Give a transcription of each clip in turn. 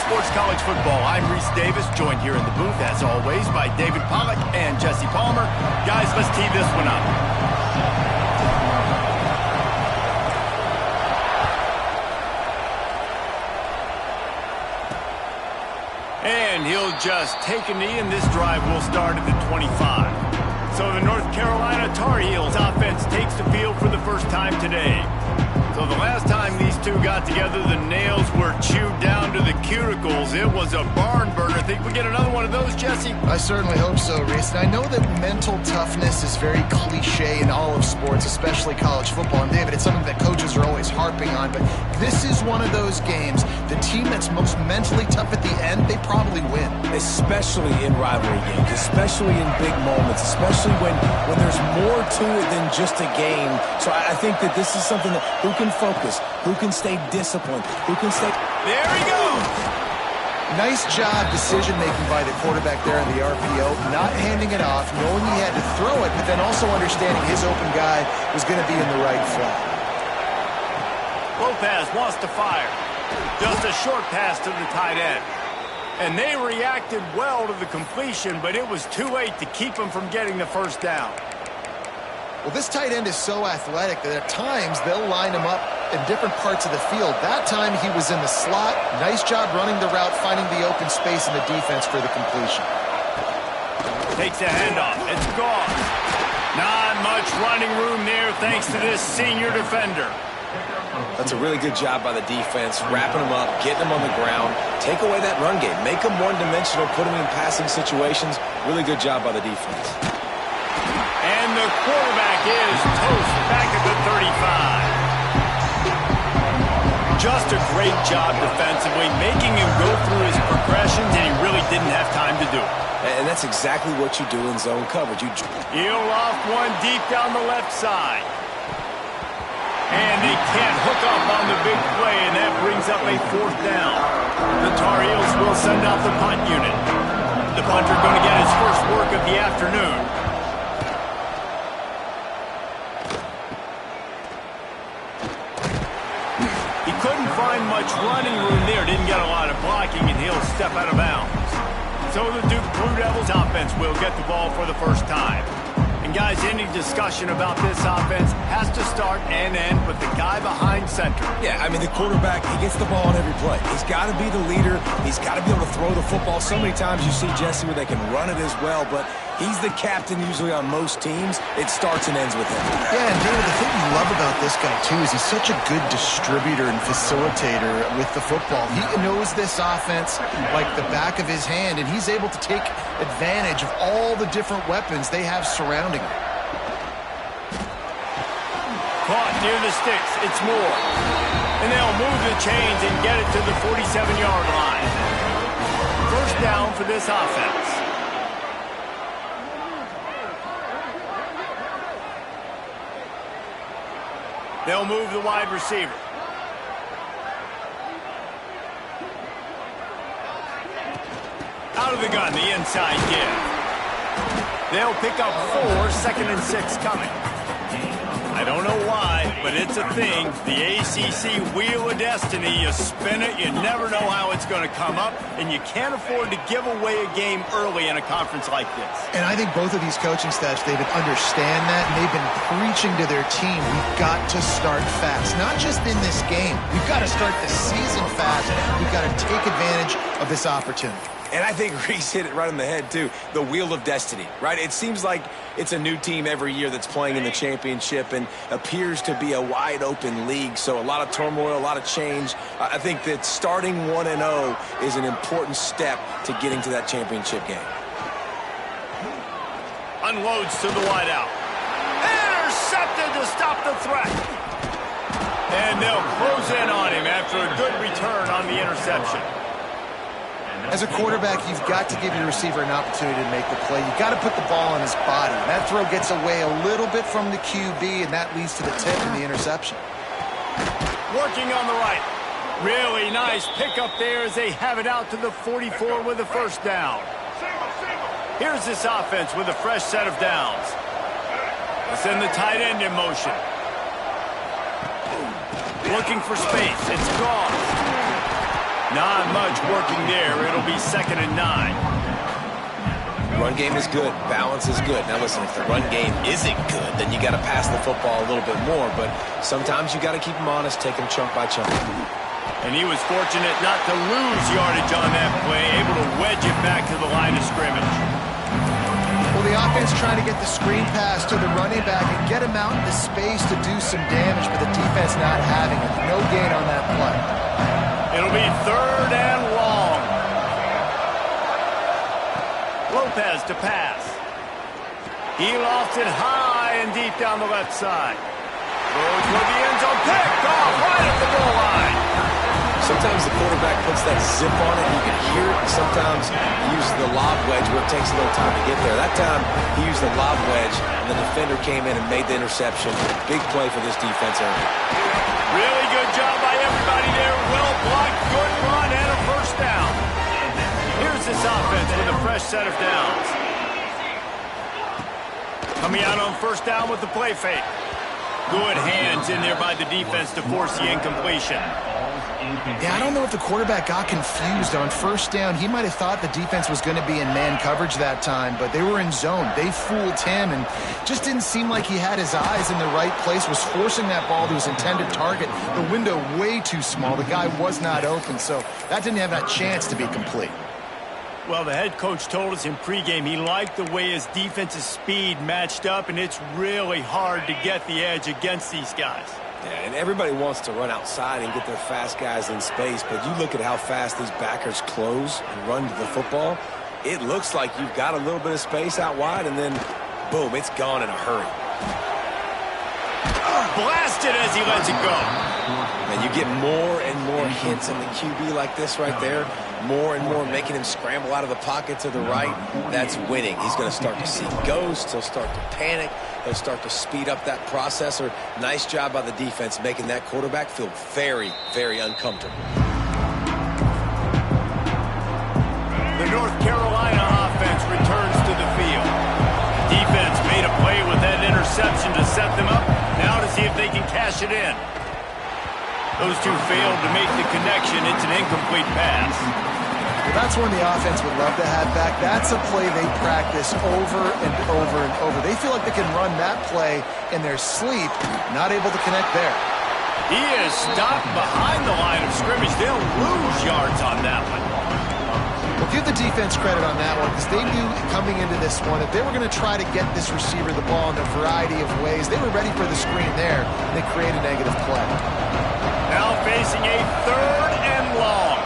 Sports College Football. I'm Reese Davis, joined here in the booth, as always, by David Pollack and Jesse Palmer. Guys, let's tee this one up. And he'll just take a knee, and this drive will start at the 25. So the North Carolina Tar Heels offense takes the field for the first time today. So the last time these two got together, the nails were chewed down to the cuticles. It was a barn burner. Think we get another one of those, Jesse? I certainly hope so, Reese. And I know that mental toughness is very cliche in all of sports, especially college football. And David, it's something that coaches are always harping on. But this is one of those games. The team that's most mentally tough at the end, they probably win. Especially in rivalry games, especially in big moments, especially when there's more to it than just a game. So I think that this is something that who can focus, who can stay disciplined, who can stay... There he goes! Nice job decision-making by the quarterback there in the RPO, not handing it off, knowing he had to throw it, but then also understanding his open guy was going to be in the right flat. Lopez wants to fire. Just a short pass to the tight end. And they reacted well to the completion, but it was too late to keep him from getting the first down. Well, this tight end is so athletic that at times they'll line him up in different parts of the field. That time he was in the slot. Nice job running the route, finding the open space in the defense for the completion. Takes a handoff. It's gone. Not much running room there thanks to this senior defender. That's a really good job by the defense, wrapping him up, getting him on the ground, take away that run game, make him one-dimensional, put him in passing situations. Really good job by the defense. And the quarterback is toast back at the 35. Just a great job defensively, making him go through his progressions, and he really didn't have time to do it. And that's exactly what you do in zone coverage. He'll off one deep down the left side. And they can't hook up on the big play, and that brings up a fourth down. The Tar Heels will send out the punt unit. The punter going to get his first work of the afternoon. He couldn't find much running room there, didn't get a lot of blocking, and he'll step out of bounds. So the Duke Blue Devils offense will get the ball for the first time. And guys, any discussion about this offense has to start and end with the guy behind center. Yeah, I mean, the quarterback, he gets the ball on every play. He's got to be the leader. He's got to be able to throw the football. So many times you see Jesse where they can run it as well, but he's the captain usually on most teams. It starts and ends with him. Yeah, and David, the thing you love about this guy, too, is he's such a good distributor and facilitator with the football. He knows this offense like the back of his hand, and he's able to take advantage of all the different weapons they have surrounding him. Caught near the sticks. It's Moore. And they'll move the chains and get it to the 47-yard line. First down for this offense. They'll move the wide receiver. Out of the gun, the inside give. They'll pick up 4, 2nd and 6 coming. I don't know why, but it's a thing. The ACC Wheel of Destiny, you spin it, you never know how it's going to come up, and you can't afford to give away a game early in a conference like this. And I think both of these coaching staffs, David, understand that, and they've been preaching to their team, we've got to start fast. Not just in this game. We've got to start the season fast. We've got to take advantage of this opportunity. And I think Reese hit it right on the head, too. The Wheel of Destiny, right? It seems like it's a new team every year that's playing in the championship and appears to be a wide-open league. So a lot of turmoil, a lot of change. I think that starting 1-0 is an important step to getting to that championship game. Unloads to the wideout. Intercepted to stop the threat. And they'll close in on him after a good return on the interception. As a quarterback, you've got to give your receiver an opportunity to make the play. You've got to put the ball on his body. That throw gets away a little bit from the QB, and that leads to the tip and the interception. Working on the right. Really nice pickup there as they have it out to the 44 with a first down. Here's this offense with a fresh set of downs. Let's send the tight end in motion. Looking for space. It's gone. Not much working there. It'll be 2nd and 9. Run game is good. Balance is good. Now listen, if the run game isn't good, then you got to pass the football a little bit more. But sometimes you got to keep them honest, take them chunk by chunk. And he was fortunate not to lose yardage on that play, able to wedge it back to the line of scrimmage. Well, the offense trying to get the screen pass to the running back and get him out into space to do some damage, but the defense not having it. No gain on that play. It'll be 3rd and long. Lopez to pass. He lost it high and deep down the left side. Goes for the end zone, picked off right at the goal line. Sometimes the quarterback puts that zip on it, you can hear it. And sometimes he uses the lob wedge where it takes a little time to get there. That time he used the lob wedge, and the defender came in and made the interception. Big play for this defense area. Really good job by everybody there. Well blocked, good run, and a first down. Here's this offense with a fresh set of downs. Coming out on 1st down with the play fake. Good hands in there by the defense to force the incompletion. Yeah, I don't know if the quarterback got confused on 1st down. He might have thought the defense was going to be in man coverage that time, but they were in zone. They fooled him and just didn't seem like he had his eyes in the right place, was forcing that ball to his intended target. The window way too small. The guy was not open, so that didn't have that chance to be complete. Well, the head coach told us in pregame he liked the way his defensive speed matched up, and it's really hard to get the edge against these guys. Yeah, and everybody wants to run outside and get their fast guys in space, but you look at how fast these backers close and run to the football, it looks like you've got a little bit of space out wide, and then, boom, it's gone in a hurry. Blasted as he lets it go. And you get more and more hints on the QB like this right there, more and more making him scramble out of the pocket to the right. That's winning. He's going to start to see ghosts. He'll start to panic. He'll start to speed up that processor. Nice job by the defense making that quarterback feel very, very uncomfortable. The North Carolina offense returns to the field. Defense made a play with that interception to set them up. Now to see if they can cash it in. Those two failed to make the connection. It's an incomplete pass. Well, that's one the offense would love to have back. That's a play they practice over and over and over. They feel like they can run that play in their sleep, not able to connect there. He is stopped behind the line of scrimmage. They'll lose yards on that one. Well, give the defense credit on that one because they knew coming into this one that they were going to try to get this receiver the ball in a variety of ways. They were ready for the screen there, and they create a negative play. Now facing a 3rd and long.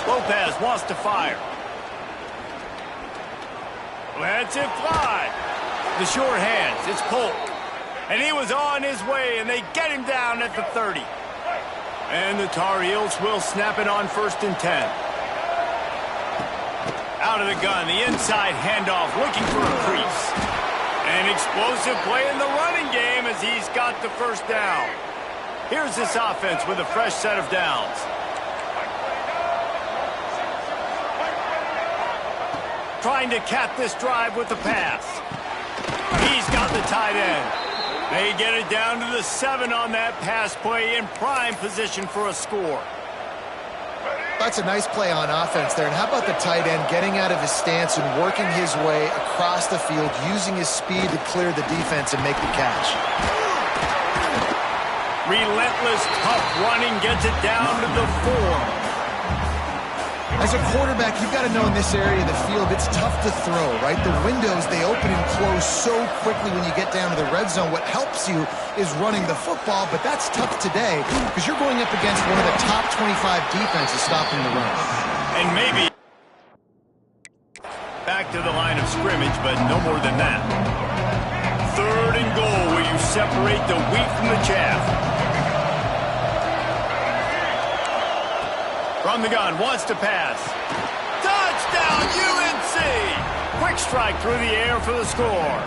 Lopez wants to fire. Lets it fly. The short hands, it's Polk. And he was on his way, and they get him down at the 30. And the Tar Heels will snap it on 1st and 10. Out of the gun, the inside handoff, looking for a crease. An explosive play in the running game as he's got the 1st down. Here's this offense with a fresh set of downs. Trying to cap this drive with the pass. He's got the tight end. They get it down to the 7 on that pass play in prime position for a score. That's a nice play on offense there. And how about the tight end getting out of his stance and working his way across the field, using his speed to clear the defense and make the catch. Relentless, tough running gets it down to the 4. As a quarterback, you've got to know in this area of the field, it's tough to throw, right? The windows, they open and close so quickly when you get down to the red zone. What helps you is running the football, but that's tough today because you're going up against one of the top 25 defenses stopping the run. And maybe back to the line of scrimmage, but no more than that. 3rd and goal where you separate the wheat from the chaff. From the gun, wants to pass. Touchdown, UNC! Quick strike through the air for the score.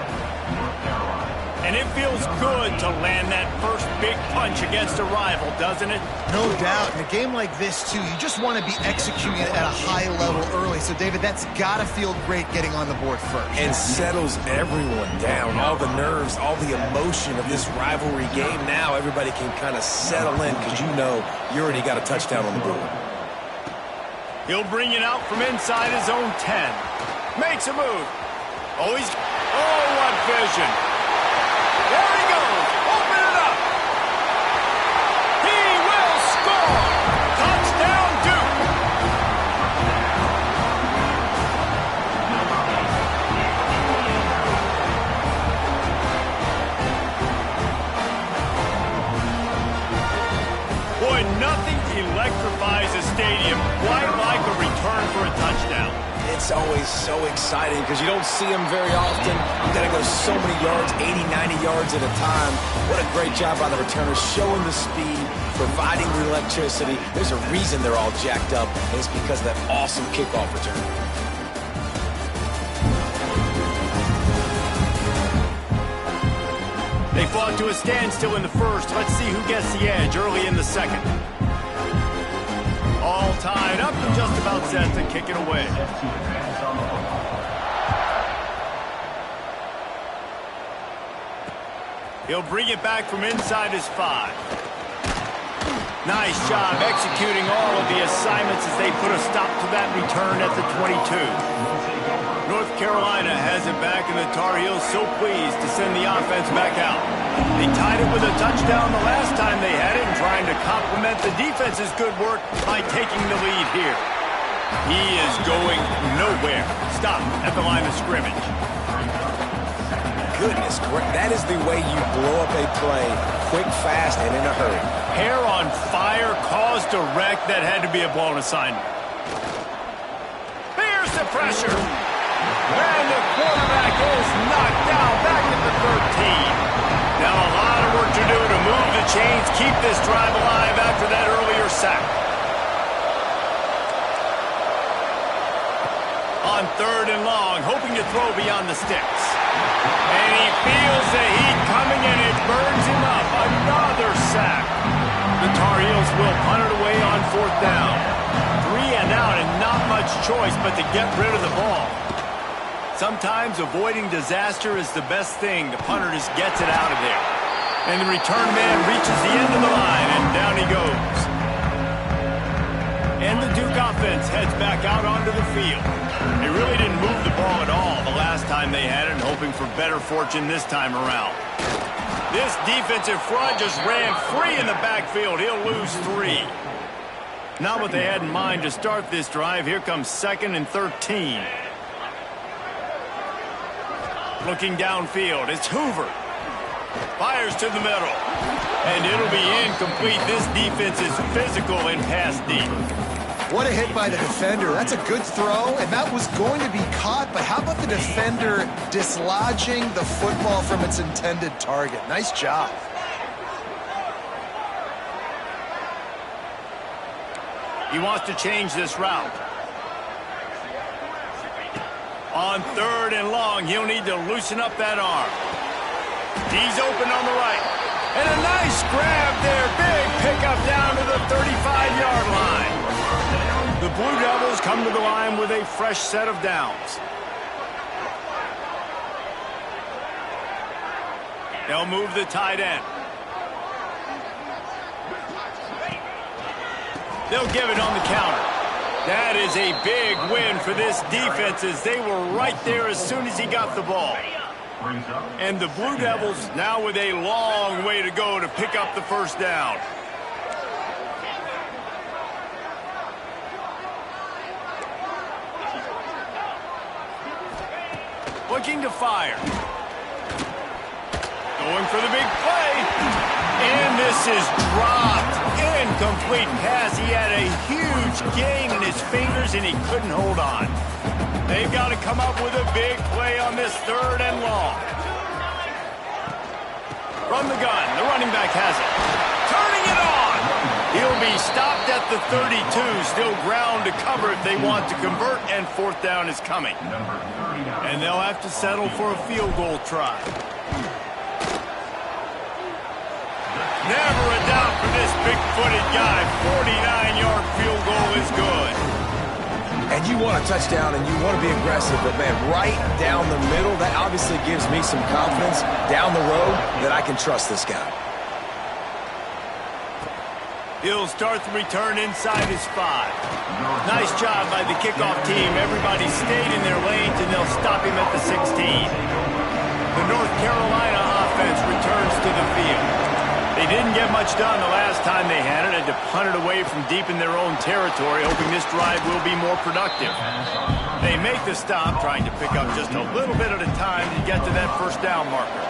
And it feels good to land that first big punch against a rival, doesn't it? No doubt. In a game like this, too, you just want to be executing it at a high level early. So, David, that's got to feel great getting on the board first. And settles everyone down. All the nerves, all the emotion of this rivalry game. Now everybody can kind of settle in because you know you already got a touchdown on the board. He'll bring it out from inside his own 10. Makes a move. Oh, what vision. There he goes. Open it up. He will score. Touchdown, Duke. Boy, nothing electrifies a stadium quite like a return for a touchdown. It's always so exciting because you don't see them very often. You got to go so many yards, 80, 90 yards at a time. What a great job by the returners, showing the speed, providing the electricity. There's a reason they're all jacked up, and it's because of that awesome kickoff return. They fought to a standstill in the first. Let's see who gets the edge early in the second. All tied up and just about set to kick it away. He'll bring it back from inside his 5. Nice job executing all of the assignments as they put a stop to that return at the 22. North Carolina has it back, and the Tar Heels so pleased to send the offense back out. They tied it with a touchdown the last time they had it, and trying to complement the defense's good work by taking the lead here. He is going nowhere. Stop at the line of scrimmage. Goodness, that is the way you blow up a play, quick, fast, and in a hurry. Hair on fire, caused a wreck. That had to be a blown assignment. Here's the pressure. And the quarterback is knocked down back at the 13. Now a lot of work to do to move the chains, keep this drive alive after that earlier sack. On 3rd and long, hoping to throw beyond the sticks. And he feels the heat coming, and it burns him up. Another sack. The Tar Heels will punt it away on 4th down. 3 and out, and not much choice but to get rid of the ball. Sometimes avoiding disaster is the best thing. The punter just gets it out of there. And the return man reaches the end of the line, and down he goes. And the Duke offense heads back out onto the field. They really didn't move the ball at all the last time they had it, hoping for better fortune this time around. This defensive front just ran free in the backfield. He'll lose 3. Not what they had in mind to start this drive. Here comes 2nd and 13. Looking downfield, it's Hoover. Fires to the middle. And it'll be incomplete. This defense is physical and pass deep. What a hit by the defender. That's a good throw, and that was going to be caught, but how about the defender dislodging the football from its intended target? Nice job. He wants to change this route. On 3rd and long, he'll need to loosen up that arm. He's open on the right. And a nice grab there. Big pickup down to the 35-yard line. The Blue Devils come to the line with a fresh set of downs. They'll move the tight end. They'll give it on the counter. That is a big win for this defense, as they were right there as soon as he got the ball. And the Blue Devils now with a long way to go to pick up the first down. Looking to fire. Going for the big play. And this is dropped. Incomplete pass. He had a huge gain in his fingers, and he couldn't hold on. They've got to come up with a big play on this 3rd and long. From the gun, the running back has it. Turning it on. He'll be stopped at the 32. Still ground to cover if they want to convert, and 4th down is coming. And they'll have to settle for a field goal try. Never a doubt for this big-footed guy. 49-yard field goal is good. And you want a touchdown and you want to be aggressive, but, man, right down the middle, that obviously gives me some confidence down the road that I can trust this guy. He'll start the return inside his 5. Nice job by the kickoff team. Everybody stayed in their lanes, and they'll stop him at the 16. The North Carolina offense returns to the field. They didn't get much done the last time they had it. Had to punt it away from deep in their own territory, hoping this drive will be more productive. They make the stop, trying to pick up just a little bit at a time to get to that first down marker.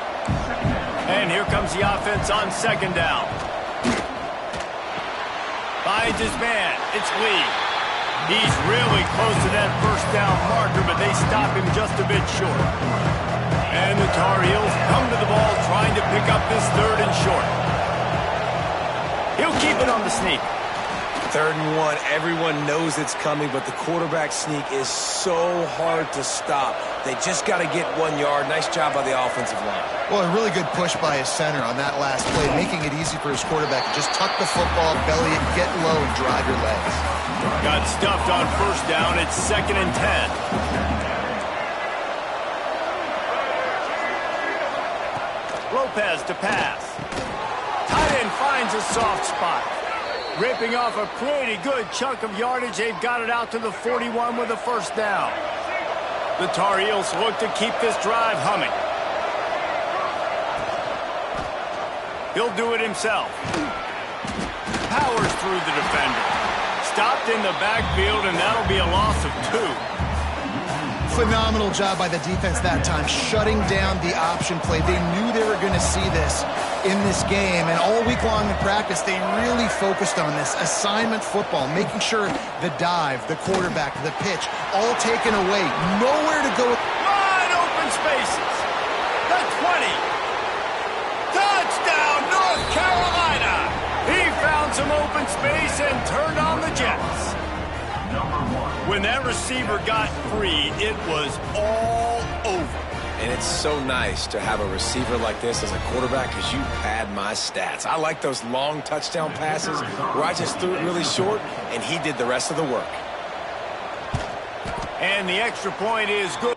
And here comes the offense on second down. Finds his man. It's Lee. He's really close to that first down marker, but they stop him just a bit short. And the Tar Heels come to the ball trying to pick up this 3rd and short. He'll keep it on the sneak. 3rd and 1. Everyone knows it's coming, but the quarterback sneak is so hard to stop. They just got to get 1 yard. Nice job by the offensive line. Well, a really good push by his center on that last play, making it easy for his quarterback to just tuck the football, belly it, get low, and drive your legs. Got stuffed on first down. It's 2nd and 10. Lopez to pass. Tight end finds a soft spot. Ripping off a pretty good chunk of yardage. They've got it out to the 41 with a first down. The Tar Heels look to keep this drive humming. He'll do it himself. Powers through the defender. Stopped in the backfield, and that'll be a loss of 2. Phenomenal job by the defense that time, shutting down the option play. They knew they were going to see this in this game, and all week long in practice, they really focused on this assignment football, making sure the dive, the quarterback, the pitch, all taken away. Nowhere to go. Wide open spaces. The 20. Touchdown, North Carolina. He found some open space and turned on the Jets. When that receiver got free, it was all over. And it's so nice to have a receiver like this as a quarterback because you pad my stats. I like those long touchdown passes where I just threw it really short and he did the rest of the work. And the extra point is good.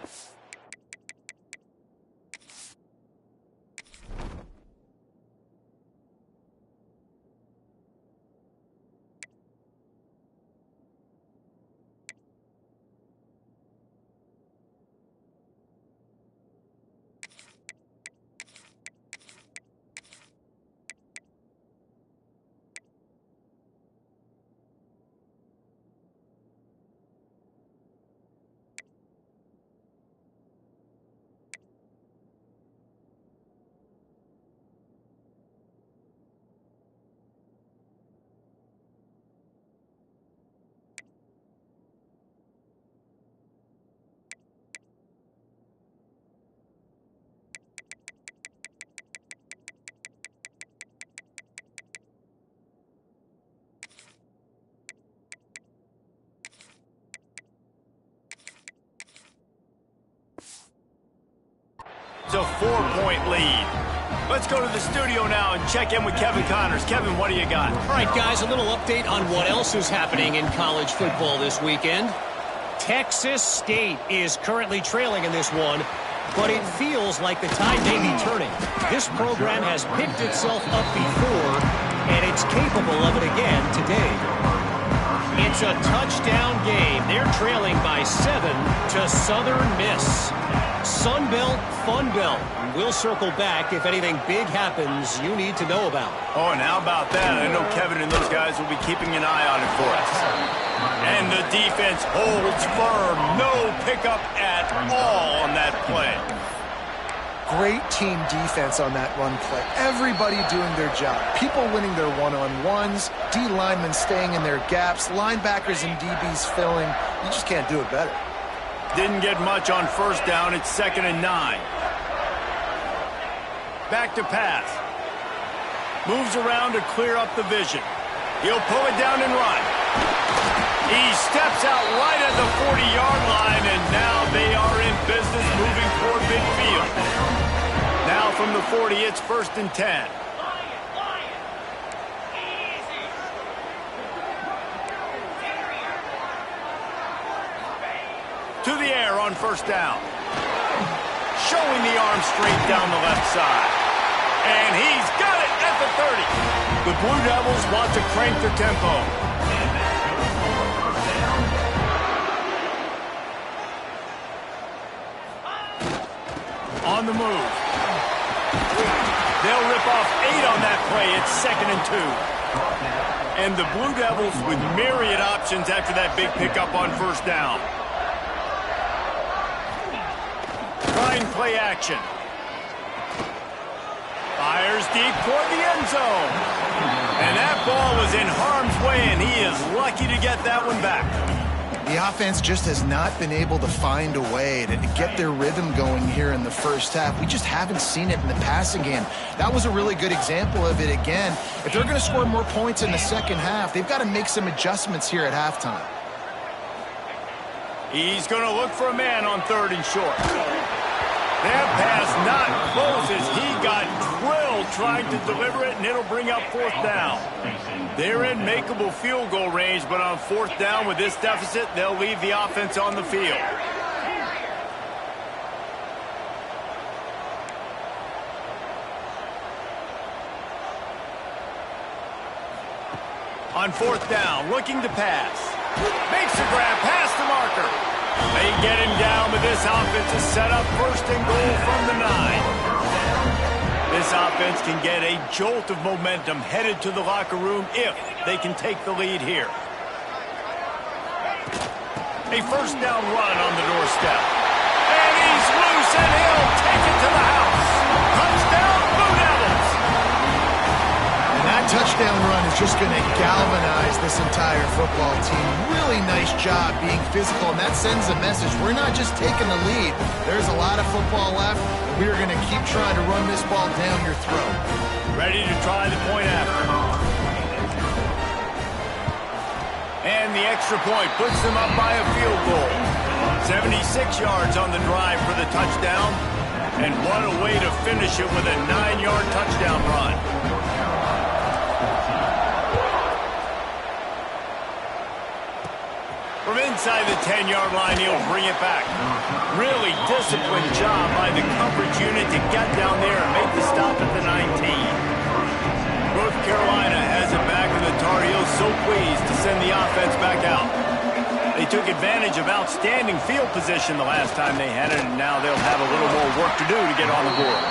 It's a 4-point lead. Let's go to the studio now and check in with Kevin Connors. Kevin, what do you got? All right, guys, a little update on what else is happening in college football this weekend. Texas State is currently trailing in this one, but it feels like the tide may be turning. This program has picked itself up before, and it's capable of it again today. It's a touchdown game. They're trailing by 7 to Southern Miss. Sun Belt, Fun Belt. We'll circle back if anything big happens you need to know about. Oh, and how about that? I know Kevin and those guys will be keeping an eye on it for us. And the defense holds firm. No pickup at all on that play. Great team defense on that run play. Everybody doing their job. People winning their one-on-ones, D linemen staying in their gaps, linebackers and DBs filling. You just can't do it better. Didn't get much on first down. It's 2nd and 9. Back to pass. Moves around to clear up the vision. He'll pull it down and run. He steps out right at the 40-yard line, and now they are in business moving toward midfield. Now from the 40, it's 1st and 10. to the air on first down. Showing the arm straight down the left side. And he's got it at the 30. The Blue Devils want to crank their tempo. On the move. They'll rip off 8 on that play. It's 2nd and 2. And the Blue Devils with myriad options after that big pickup on first down. Trying play action. Fires deep toward the end zone. And that ball was in harm's way, and he is lucky to get that one back. The offense just has not been able to find a way to get their rhythm going here in the first half. We just haven't seen it in the passing game. That was a really good example of it again. If they're going to score more points in the second half, they've got to make some adjustments here at halftime. He's going to look for a man on 3rd and short. That pass not close as he got drilled trying to deliver it, and it'll bring up 4th down. They're in makeable field goal range, but on 4th down with this deficit, they'll leave the offense on the field. On 4th down, looking to pass. Makes a grab past the marker. They get him down, but this offense is set up 1st and goal from the 9. This offense can get a jolt of momentum headed to the locker room if they can take the lead here. A 1st down run on the doorstep. And he's loose, and he'll take it to the house. Touchdown, Blue Devils! And that touchdown run is just going to galvanize this entire football team. Really nice job being physical, and that sends a message. We're not just taking the lead. There's a lot of football left. We are going to keep trying to run this ball down your throat. Ready to try the point after. And the extra point puts them up by a field goal. 76 yards on the drive for the touchdown. And what a way to finish it with a 9-yard touchdown run. From inside the 10-yard line, he'll bring it back. Really disciplined job by the coverage unit to get down there and make the stop at the 19. North Carolina has it back, and the Tar Heels so pleased to send the offense back out. They took advantage of outstanding field position the last time they had it, and now they'll have a little more work to do to get on the board.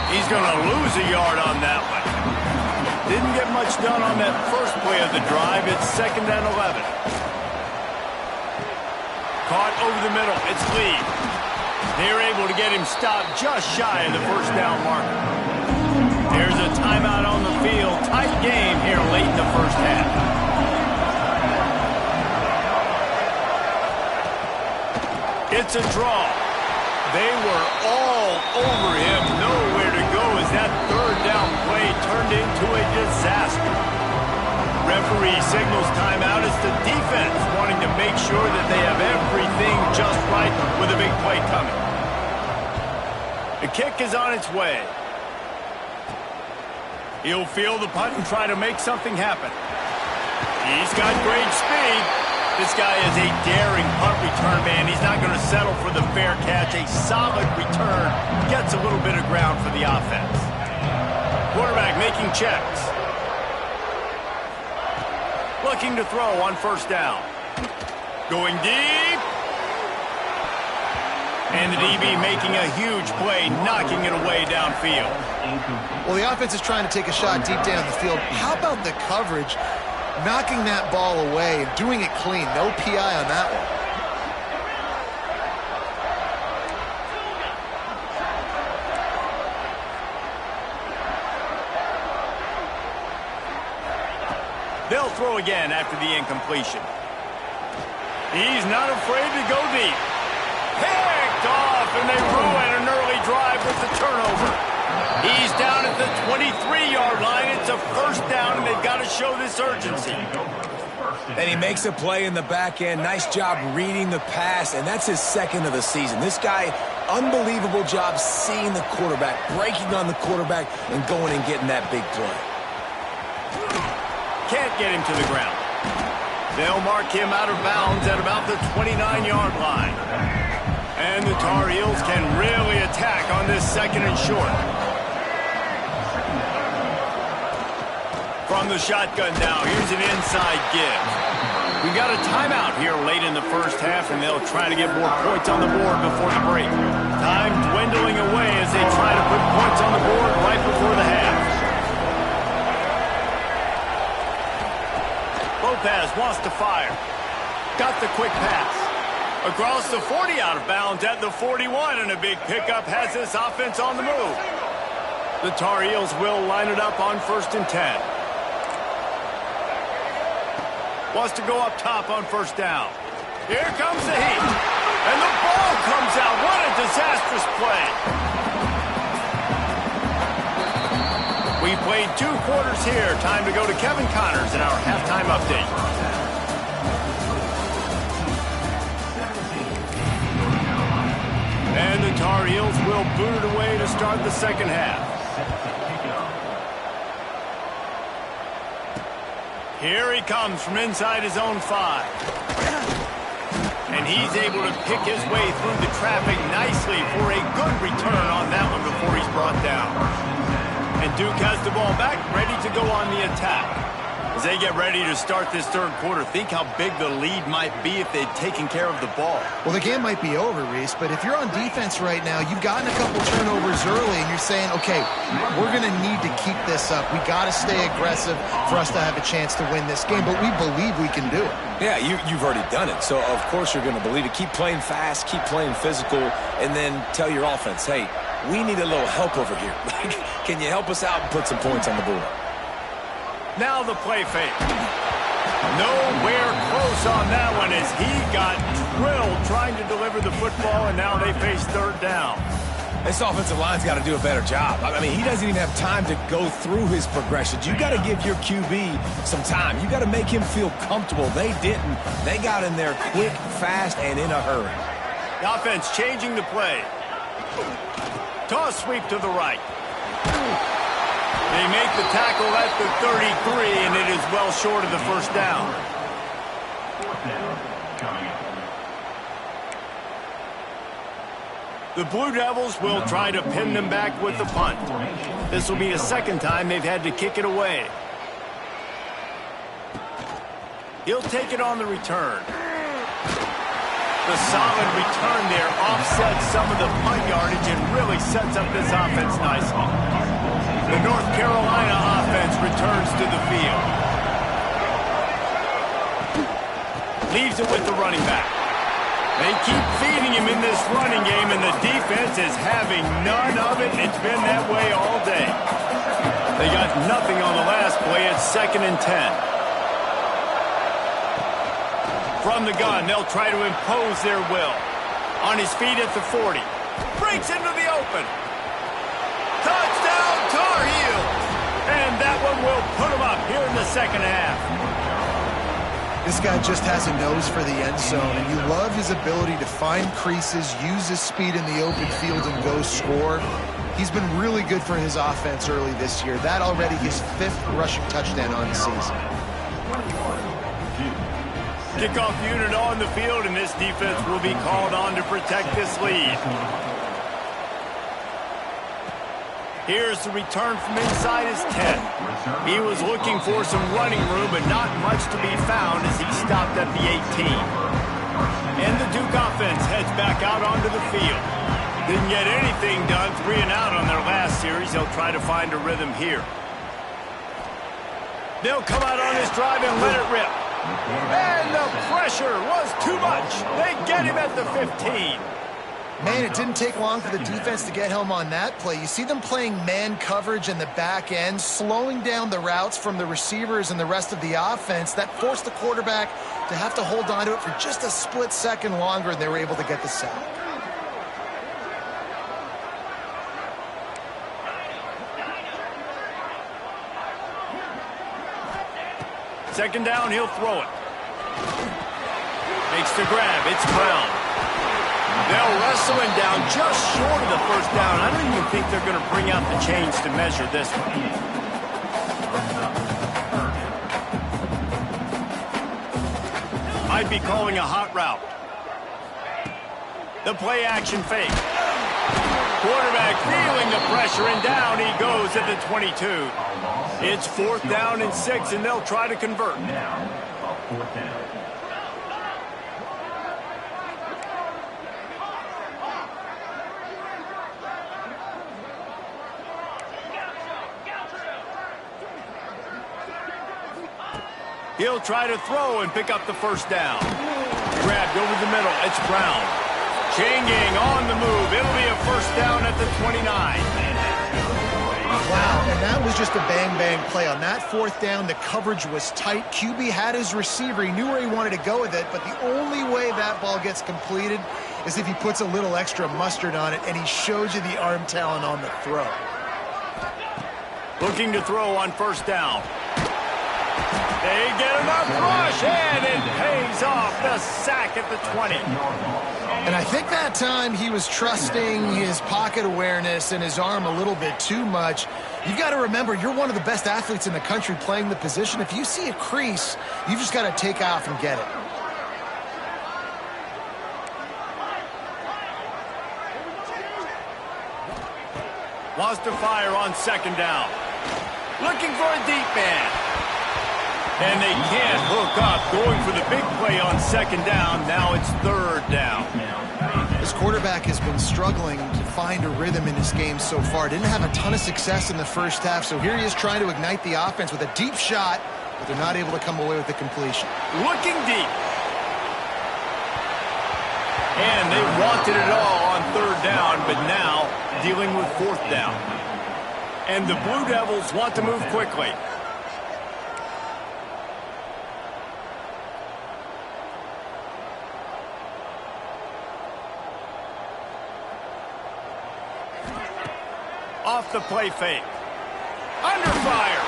He's going to lose a yard on that one. Didn't get much done on that first play of the drive. It's 2nd and 11. Caught over the middle. It's Lee. They're able to get him stopped just shy of the 1st down marker. There's a timeout on the field. Tight game here late in the first half. It's a draw. They were all over him. Nowhere to go as that 3rd down play turned into a disaster. Referee signals timeout. It's the defense wanting to make sure that they have everything just right with a big play coming. The kick is on its way. He'll field the punt and try to make something happen. He's got great speed. This guy is a daring punt return man. He's not going to settle for the fair catch. A solid return gets a little bit of ground for the offense. Quarterback making checks. Looking to throw on 1st down. Going deep. And the DB making a huge play, knocking it away downfield. Well, the offense is trying to take a shot deep down the field. How about the coverage? Knocking that ball away and doing it clean. No PI on that one. They'll throw again after the incompletion. He's not afraid to go deep. Picked off, and they ruin an early drive with the turnover. He's down at the 23-yard line. It's a 1st down, and they've got to show this urgency. And he makes a play in the back end. Nice job reading the pass, and that's his 2nd of the season. This guy, unbelievable job seeing the quarterback, breaking on the quarterback, and going and getting that big play. Can't get him to the ground. They'll mark him out of bounds at about the 29-yard line. And the Tar Heels can really attack on this second and short. From the shotgun now, here's an inside give. We got a timeout here late in the first half, and they'll try to get more points on the board before the break. Time dwindling away as they try to put points on the board right before the half. Lopez wants to fire. Got the quick pass. Across the 40, out of bounds at the 41, and a big pickup has this offense on the move. The Tar Heels will line it up on 1st and 10. Wants to go up top on 1st down. Here comes the heat. And the ball comes out. What a disastrous play. We played 2 quarters here. Time to go to Kevin Connors in our halftime update. And the Tar Heels will boot it away to start the second half. Here he comes from inside his own 5. And he's able to pick his way through the traffic nicely for a good return on that one before he's brought down. And Duke has the ball back, ready to go on the attack. As they get ready to start this third quarter, think how big the lead might be if they'd taken care of the ball. Well, the game might be over, Reese, but if you're on defense right now, you've gotten a couple turnovers early, and you're saying, okay, we're going to need to keep this up. We got to stay aggressive for us to have a chance to win this game, but we believe we can do it. Yeah, you've already done it, so of course you're going to believe it. Keep playing fast, keep playing physical, and then tell your offense, hey, we need a little help over here. Can you help us out and put some points on the board? Now the play fake. Nowhere close on that one as he got drilled trying to deliver the football, and now they face 3rd down. This offensive line's got to do a better job. I mean, he doesn't even have time to go through his progressions. You got to give your QB some time. You got to make him feel comfortable. They didn't. They got in there quick, fast, and in a hurry. The offense changing the play. Toss sweep to the right. They make the tackle at the 33, and it is well short of the 1st down. The Blue Devils will try to pin them back with the punt. This will be the 2nd time they've had to kick it away. He'll take it on the return. The solid return there offsets some of the punt yardage and really sets up this offense nicely. The North Carolina offense returns to the field. Leaves it with the running back. They keep feeding him in this running game, and the defense is having none of it. It's been that way all day. They got nothing on the last play. It's 2nd and 10. From the gun, they'll try to impose their will. On his feet at the 40. Breaks into the open. Touchdown, Tar Heels! And that one will put them up here in the second half. This guy just has a nose for the end zone, and you love his ability to find creases, use his speed in the open field, and go score. He's been really good for his offense early this year. That already his 5th rushing touchdown on the season. Kickoff unit on the field, and this defense will be called on to protect this lead. Here's the return from inside his 10. He was looking for some running room, but not much to be found as he stopped at the 18. And the Duke offense heads back out onto the field. Didn't get anything done, 3 and out on their last series. They'll try to find a rhythm here. They'll come out on this drive and let it rip. And the pressure was too much. They get him at the 15. Man, it didn't take long for the defense to get home on that play. You see them playing man coverage in the back end, slowing down the routes from the receivers and the rest of the offense. That forced the quarterback to have to hold on to it for just a split second longer, and they were able to get the sack. Second down, he'll throw it. Makes the grab. It's Brown. They'll wrestle him down just short of the 1st down. I don't even think they're going to bring out the chains to measure this one. Might be calling a hot route. The play action fake. Quarterback feeling the pressure, and down he goes at the 22. It's 4th down and 6, and they'll try to convert. He'll try to throw and pick up the first down. Grabbed over the middle. It's Brown. Chain gang on the move. It'll be a first down at the 29. Wow, and that was just a bang-bang play. On that 4th down, the coverage was tight. QB had his receiver. He knew where he wanted to go with it, but the only way that ball gets completed is if he puts a little extra mustard on it, and he shows you the arm talent on the throw. Looking to throw on first down. They get enough rush, and it pays off. The sack at the 20. And I think that time he was trusting his pocket awareness and his arm a little bit too much. You've got to remember, you're one of the best athletes in the country playing the position. If you see a crease, you've just got to take off and get it. Wants to fire on second down. Looking for a deep man. And they can't hook up. Going for the big play on second down. Now it's 3rd down. This quarterback has been struggling to find a rhythm in his game so far. Didn't have a ton of success in the first half, so here he is trying to ignite the offense with a deep shot, but they're not able to come away with the completion. Looking deep. And they wanted it all on 3rd down, but now dealing with 4th down. And the Blue Devils want to move quickly. Off the play fake. Under fire.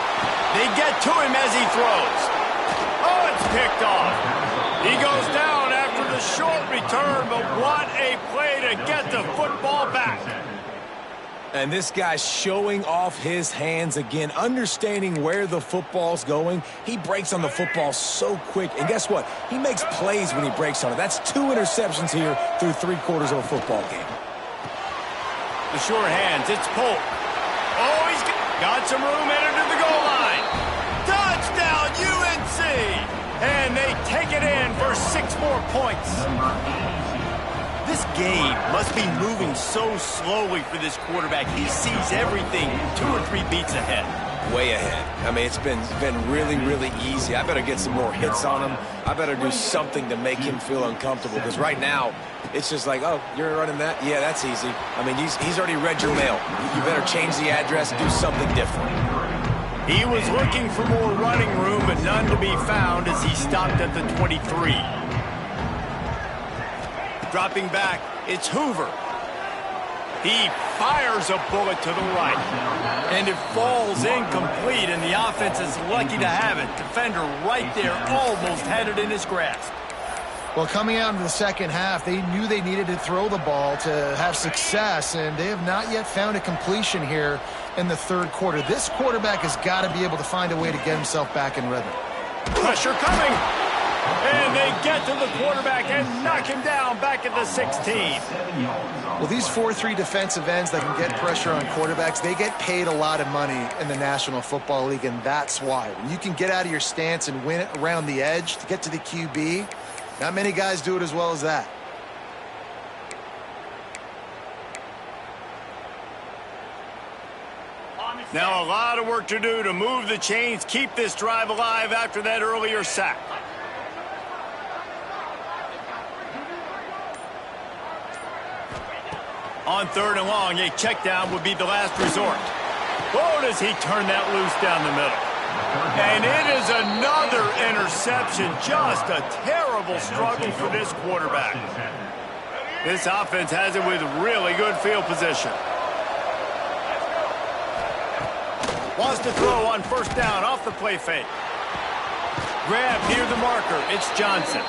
They get to him as he throws. Oh, it's picked off. He goes down after the short return, but what a play to get the football back. And this guy's showing off his hands again, understanding where the football's going. He breaks on the football so quick. And guess what? He makes plays when he breaks on it. That's 2 interceptions here through 3/4 of a football game. The short hands, it's Polk. Oh, he's got some room headed to the goal line. Touchdown, UNC! And they take it in for 6 more points. This game must be moving so slowly for this quarterback. He sees everything 2 or 3 beats ahead. Way ahead. I mean, it's been really, really easy. I better get some more hits on him. I better do something to make him feel uncomfortable, because right now, it's just like, oh, you're running that? Yeah, that's easy. I mean, he's already read your mail. You better change the address, do something different. He was looking for more running room, but none to be found as he stopped at the 23. Dropping back, it's Hoover. He fires a bullet to the right. And it falls incomplete, and the offense is lucky to have it. Defender right there, almost had it in his grasp. Well, coming out into the second half, they knew they needed to throw the ball to have success, and they have not yet found a completion here in the 3rd quarter. This quarterback has got to be able to find a way to get himself back in rhythm. Pressure coming. And they get to the quarterback and knock him down back at the 16. Well, these 4-3 defensive ends that can get pressure on quarterbacks, they get paid a lot of money in the National Football League, and that's why. When you can get out of your stance and win it around the edge to get to the QB, not many guys do it as well as that. Now a lot of work to do to move the chains, keep this drive alive after that earlier sack. On 3rd and long, a check down would be the last resort. Oh, does he turn that loose down the middle. And it is another interception. Just a terrible struggle for this quarterback. This offense has it with really good field position. Wants to throw on first down off the play fake. Grab near the marker. It's Johnson.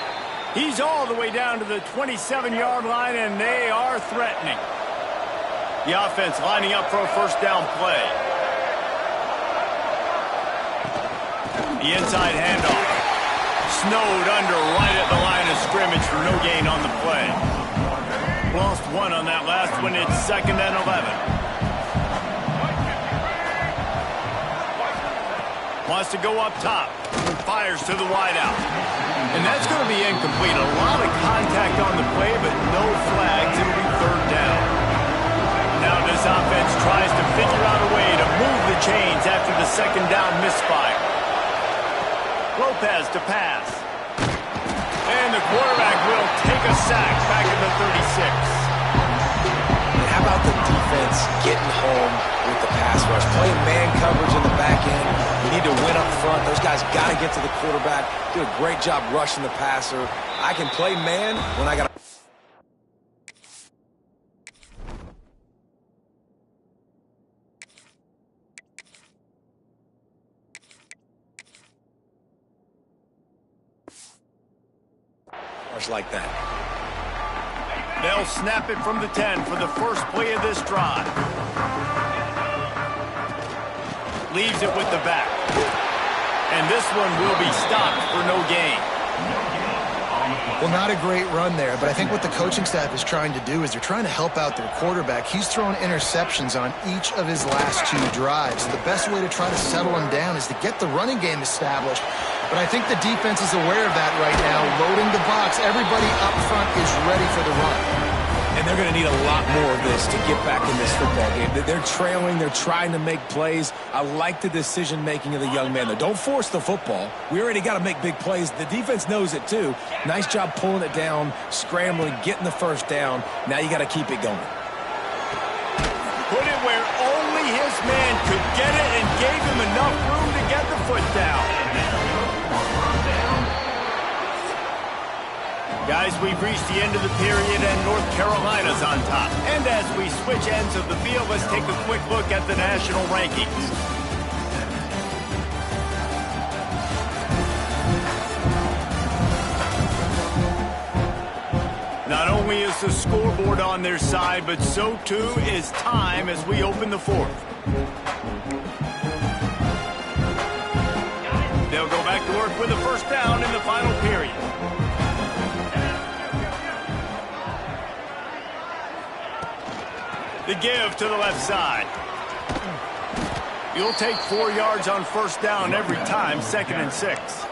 He's all the way down to the 27-yard line, and they are threatening. The offense lining up for a first down play. The inside handoff. Snowed under right at the line of scrimmage for no gain on the play. Lost one on that last one. It's 2nd and 11. Wants to go up top. Fires to the wideout. And that's going to be incomplete. A lot of contact on the play, but no flags. It'll be 3rd down. Now this offense tries to figure out a way to move the chains after the 2nd down misfire. Lopez to pass. And the quarterback will take a sack back at the 36. And how about the defense getting home with the pass rush? Playing man coverage in the back end. You need to win up front. Those guys got to get to the quarterback. Do a great job rushing the passer. I can play man when I got to... like that. They'll snap it from the 10 for the first play of this drive. Leaves it with the back. And this one will be stopped for no gain. Well, not a great run there, but I think what the coaching staff is trying to do is they're trying to help out their quarterback. He's thrown interceptions on each of his last 2 drives. The best way to try to settle him down is to get the running game established. But I think the defense is aware of that right now, loading the box. Everybody up front is ready for the run. And they're going to need a lot more of this to get back in this football game. They're trailing. They're trying to make plays. I like the decision-making of the young man, though. Don't force the football. We already got to make big plays. The defense knows it, too. Nice job pulling it down, scrambling, getting the 1st down. Now you got to keep it going. Put it where only his man could get it and gave him enough room to get the foot down. Guys, we've reached the end of the period and North Carolina's on top. And as we switch ends of the field, let's take a quick look at the national rankings. Not only is the scoreboard on their side, but so too is time as we open the 4th. They'll go back to work with a 1st down in the final period. The give to the left side. You'll take 4 yards on 1st down every time, 2nd and 6.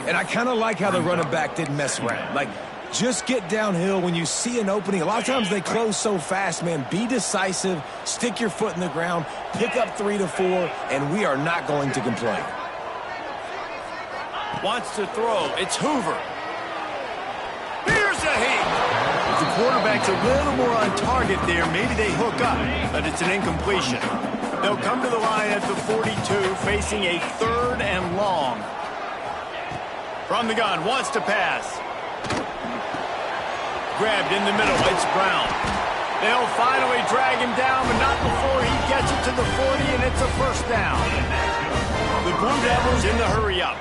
And I kind of like how the running back didn't mess around. Like, just get downhill when you see an opening. A lot of times they close so fast, man. Be decisive, stick your foot in the ground, pick up 3 to 4, and we are not going to complain. Wants to throw. It's Hoover. Here's a heat. The quarterback's a little more on target there. Maybe they hook up, but it's an incompletion. They'll come to the line at the 42, facing a 3rd and long. From the gun, wants to pass. Grabbed in the middle, it's Brown. They'll finally drag him down, but not before he gets it to the 40, and it's a 1st down. The Blue Devils in the hurry-up.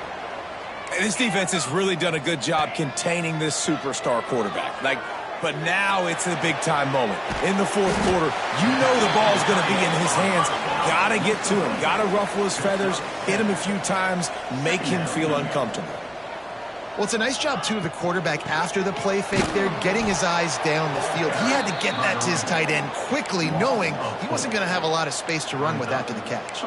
And this defense has really done a good job containing this superstar quarterback. But now it's a big-time moment. In the 4th quarter, you know the ball's going to be in his hands. Got to get to him. Got to ruffle his feathers, hit him a few times, make him feel uncomfortable. Well, it's a nice job, too, of the quarterback after the play fake there, getting his eyes down the field. He had to get that to his tight end quickly, knowing he wasn't going to have a lot of space to run with after the catch.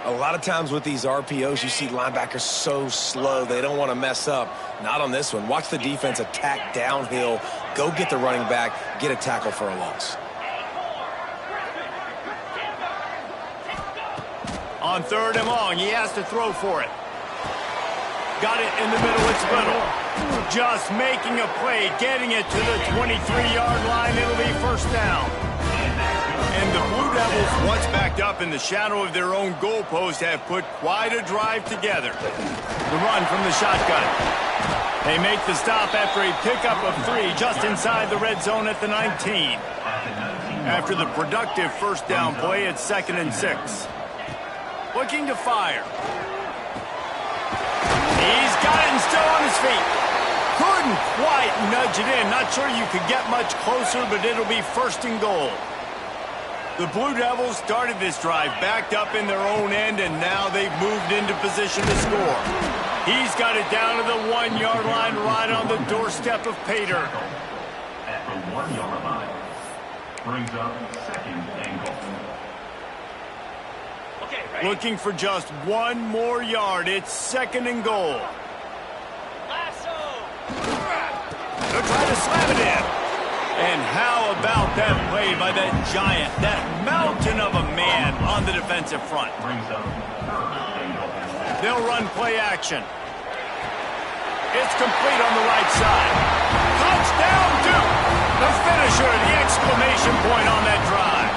A lot of times with these RPOs, you see linebackers so slow, they don't want to mess up. Not on this one. Watch the defense attack downhill, go get the running back, get a tackle for a loss. On 3rd and long, he has to throw for it. Got it in the middle, it's Little. Just making a play, getting it to the 23-yard line. It'll be 1st down. And the Blue Devils, once backed up in the shadow of their own goalpost, have put quite a drive together. The run from the shotgun. They make the stop after a pickup of 3 just inside the red zone at the 19. After the productive 1st down play, it's 2nd and 6. Looking to fire. He's got it and still on his feet. Couldn't quite nudge it in. Not sure you could get much closer, but it'll be 1st and goal. The Blue Devils started this drive backed up in their own end, and now they've moved into position to score. He's got it down to the 1-yard line right on the doorstep of Pater. the 1-yard line. Brings up second and goal. Looking for just one more yard. It's second and goal. They'll try to slam it in. And how about that play by that giant, that mountain of a man on the defensive front? Brings up third and goal. They'll run play action. It's complete on the right side. Touchdown, Duke! The finisher, the exclamation point on that drive.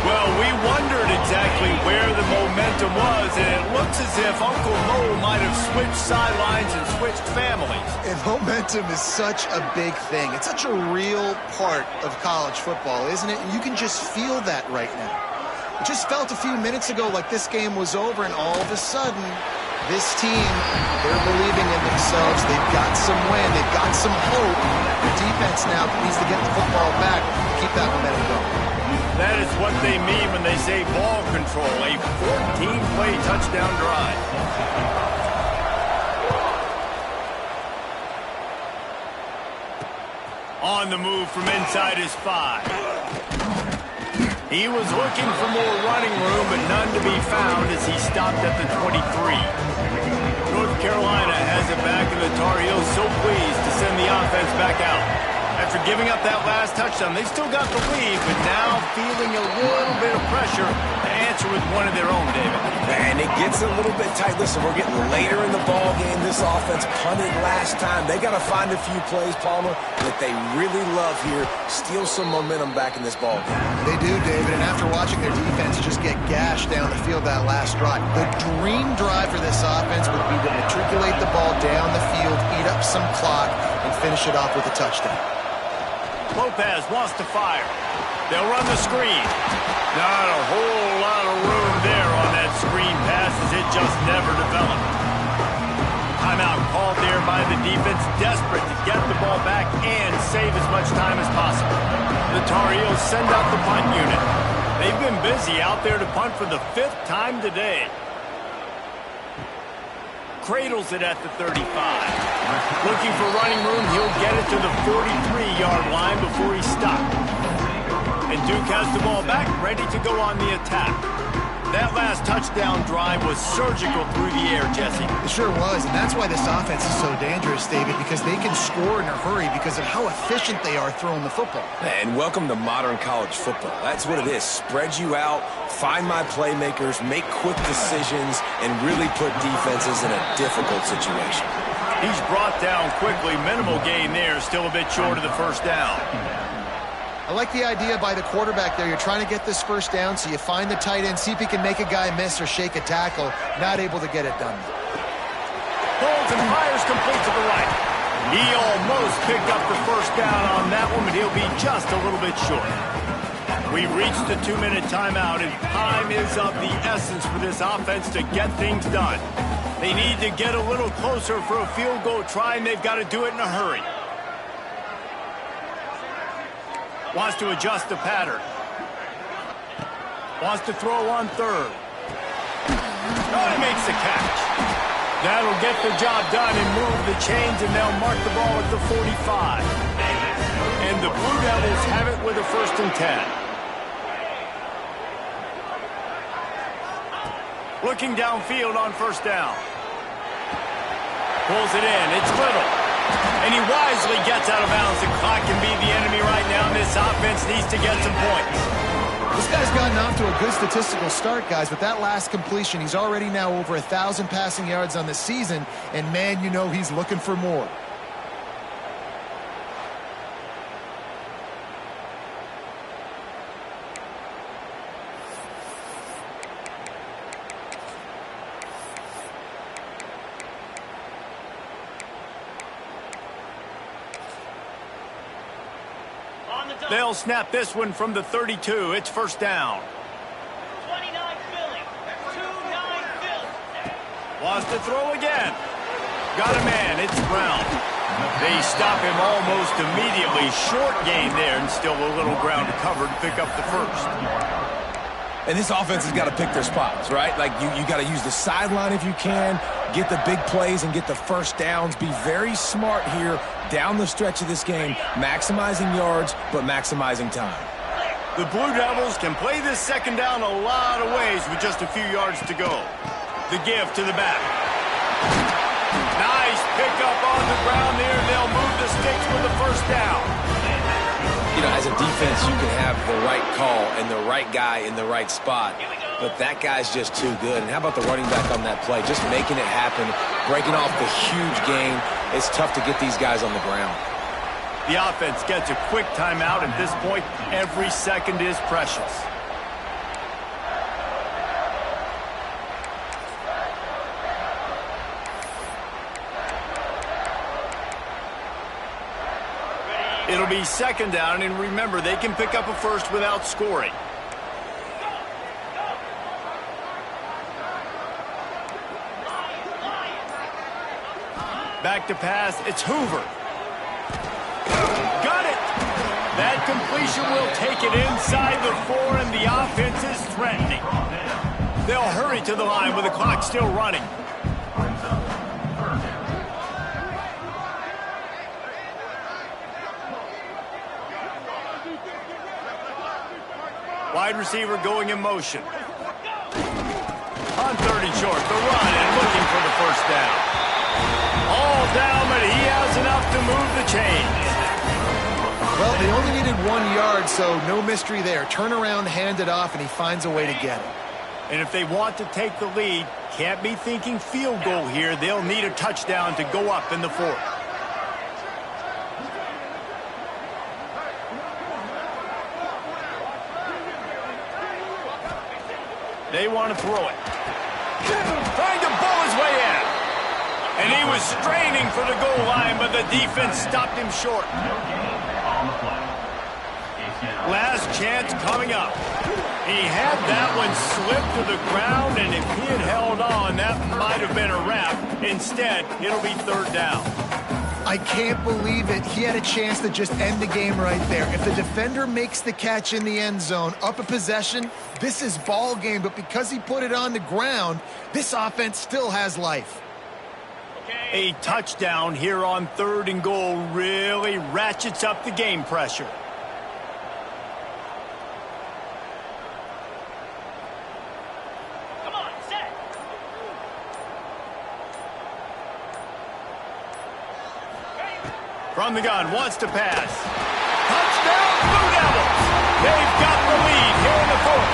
Well, we wondered exactly where the momentum was, and it looks as if Uncle Mo might have switched sidelines and switched families. And momentum is such a big thing. It's such a real part of college football, isn't it? And you can just feel that right now. It just felt a few minutes ago like this game was over, and all of a sudden, this team, they're believing in themselves. They've got some wind. They've got some hope. The defense now needs to get the football back to keep that momentum going. That is what they mean when they say ball control, a 14-play touchdown drive. On the move from inside his 5. He was looking for more running room, but none to be found as he stopped at the 23. North Carolina has it back, and the Tar Heels so pleased to send the offense back out. After giving up that last touchdown, they still got the lead, but now feeling a little bit of pressure to answer with one of their own, David. And it gets a little bit tight. Listen, we're getting later in the ball game. This offense punted last time. They got to find a few plays, Palmer, that they really love here. Steal some momentum back in this ball game. They do, David, and after watching their defense just get gashed down the field that last drive, the dream drive for this offense would be to matriculate the ball down the field, eat up some clock, and finish it off with a touchdown. Lopez wants to fire. They'll run the screen. Not a whole lot of room there on that screen pass as it just never developed. Timeout called there by the defense, desperate to get the ball back and save as much time as possible. The Tar Heels send out the punt unit. They've been busy out there to punt for the 5th time today. Cradles it at the 35. Looking for running room, he'll get it to the 43-yard line before he stopped. And Duke has the ball back, ready to go on the attack. That last touchdown drive was surgical through the air, Jesse. It sure was, and that's why this offense is so dangerous, David, because they can score in a hurry because of how efficient they are throwing the football. And welcome to modern college football. That's what it is. Spread you out, find my playmakers, make quick decisions, and really put defenses in a difficult situation. He's brought down quickly. Minimal gain there, still a bit short of the first down. I like the idea by the quarterback there. You're trying to get this first down, so you find the tight end, see if he can make a guy miss or shake a tackle. Not able to get it done. Holds and fires complete to the right. He almost picked up the first down on that one, but he'll be just a little bit short. We reached the 2-minute timeout, and time is of the essence for this offense to get things done. They need to get a little closer for a field goal try, and they've got to do it in a hurry. Wants to adjust the pattern. Wants to throw on 3rd. Oh, he makes the catch. That'll get the job done and move the chains, and they'll mark the ball at the 45. And the Blue Devils have it with a 1st and 10. Looking downfield on 1st down. Pulls it in. It's Little. And he wisely gets out of bounds. The clock can be the enemy right now, and this offense needs to get some points. This guy's gotten off to a good statistical start, guys. With that last completion, he's already now over 1,000 passing yards on the season, and man, you know he's looking for more. They'll snap this one from the 32. It's 1st down. 29 Philly. 2-9 Philly. Wants to throw again. Got a man. It's Brown. They stop him almost immediately. Short gain there, and still a little ground to cover to pick up the 1st. And this offense has got to pick their spots, right? Like, you got to use the sideline if you can, get the big plays and get the first downs. Be very smart here down the stretch of this game, maximizing yards, but maximizing time. The Blue Devils can play this second down a lot of ways with just a few yards to go. The give to the back. Nice pickup on the ground there. They'll move the sticks with the first down. You know, as a defense, you can have the right call and the right guy in the right spot, but that guy's just too good. And how about the running back on that play? Just making it happen, breaking off the huge gain. It's tough to get these guys on the ground. The offense gets a quick timeout. At this point, every second is precious. It'll be second down, and remember, they can pick up a first without scoring. Back to pass, it's Hoover. Got it! That completion will take it inside the 4, and the offense is threatening. They'll hurry to the line with the clock still running. Wide receiver going in motion. On 30 short, the run and looking for the first down. All down, but he has enough to move the chains. Well, they only needed 1 yard, so no mystery there. Turn around, hand it off, and he finds a way to get it. And if they want to take the lead, can't be thinking field goal here. They'll need a touchdown to go up in the 4th. They want to throw it. Trying to bull his way in. And he was straining for the goal line, but the defense stopped him short. Last chance coming up. He had that one slip to the ground, and if he had held on, that might have been a wrap. Instead, it'll be third down. I can't believe it. He had a chance to just end the game right there. If the defender makes the catch in the end zone, up a possession, this is ball game. But because he put it on the ground, this offense still has life. A touchdown here on 3rd and goal really ratchets up the game pressure. Come on, set. From the gun, wants to pass. Touchdown, Blue Devils! They've got the lead here in the 4th.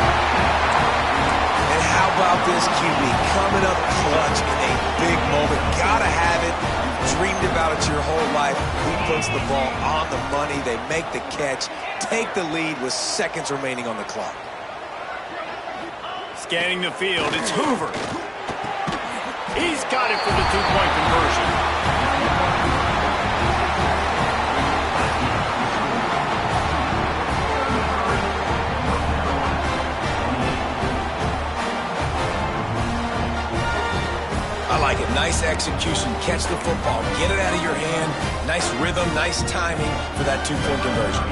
And how about this QB coming up clutch in a big moment? Gotta have it. You've dreamed about it your whole life. He puts the ball on the money. They make the catch, take the lead with seconds remaining on the clock. Scanning the field, it's Hoover. He's got it for the 2-point conversion. I like it. Nice execution. Catch the football. Get it out of your hand. Nice rhythm, nice timing for that 2-point conversion.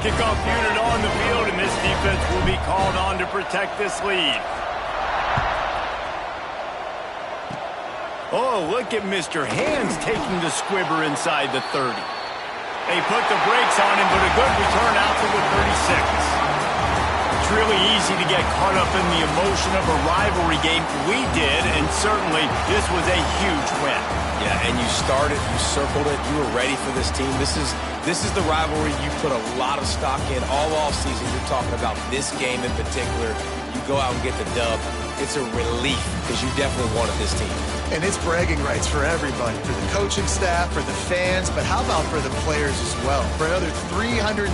Kickoff unit on the field, and this defense will be called on to protect this lead. Oh, look at Mr. Hands taking the squibber inside the 30. They put the brakes on him, but a good return out to the 36. It's really easy to get caught up in the emotion of a rivalry game. We did, and certainly this was a huge win. Yeah, and you started, you circled it, you were ready for this team. This is the rivalry you put a lot of stock in all offseason. You're talking about this game in particular. You go out and get the dub. It's a relief because you definitely wanted this team. And it's bragging rights for everybody, for the coaching staff, for the fans, but how about for the players as well? For another 360